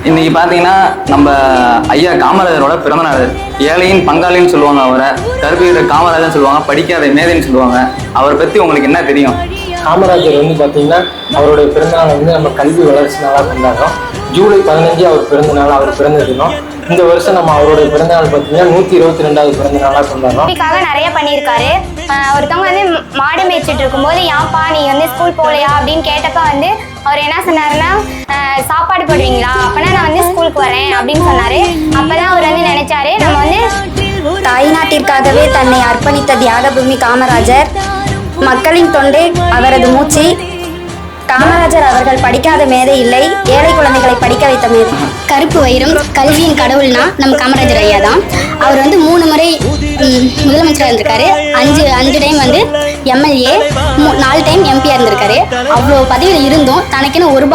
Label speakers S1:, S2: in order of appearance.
S1: இன்னைக்கு பார்த்தீங்கன்னா நம்ம ஐயா காமராஜரோட பிறந்தநாள். ஏழையின் பங்காளின்னு சொல்லுவாங்க அவரை, கருப்பீர காமராஜர்னு சொல்லுவாங்க, படிக்காத மேதைன்னு சொல்லுவாங்க. அவரை பற்றி உங்களுக்கு என்ன தெரியும்?
S2: காமராஜர் பார்த்தீங்கன்னா அவருடைய பிறந்தநாள் நம்ம கல்வி வளர்ச்சி நாளாக கொண்டாடுறோம். ஜூலை 15 அவர் பிறந்தநாள், அவர் பிறந்த தினம். இந்த வருஷம் நம்ம அவருடைய பிறந்தநாள் பார்த்தீங்கன்னா 122வது பிறந்த நாளாக கொண்டாடுறோம்.
S3: இதுக்காக நிறைய பண்ணியிருக்காரு. ஒருத்தவங்க மாடு மேய்ச்சிட்டு இருக்கும்போது ஏன்ப்பா நீ ஸ்கூல் போகலையா அப்படின்னு கேட்டப்ப அவர் என்ன சொன்னாருன்னா, சாப்பாடு போடுவீங்களா, அப்பனா நான் ஸ்கூலுக்கு வரேன் அப்படின்னு சொன்னாரு. அப்பதான் அவர் நினைச்சாரு நம்ம
S4: தாய்நாட்டிற்காகவே தன்னை அர்ப்பணித்த தியாக பூமி காமராஜர். மக்களின் தொண்டு அவரது மூச்சு. காமராஜர் அவர்கள் படிக்காத மேதை இல்லை, ஏழை குழந்தைகளை படிக்க வைத்த மேதை.
S5: கருப்பு வைரம் கல்வியின் கடவுள்னா நம்ம காமராஜர் ஐயா தான். அவர் 3 முறை முதலமைச்சராக இருந்திருக்காரு. 5 டைம் எம்எல்ஏ, 4 டைம் எம்பியா இருந்திருக்காரு. அவ்வளோ பதவியில் இருந்தும் தனக்குன்னு ₹1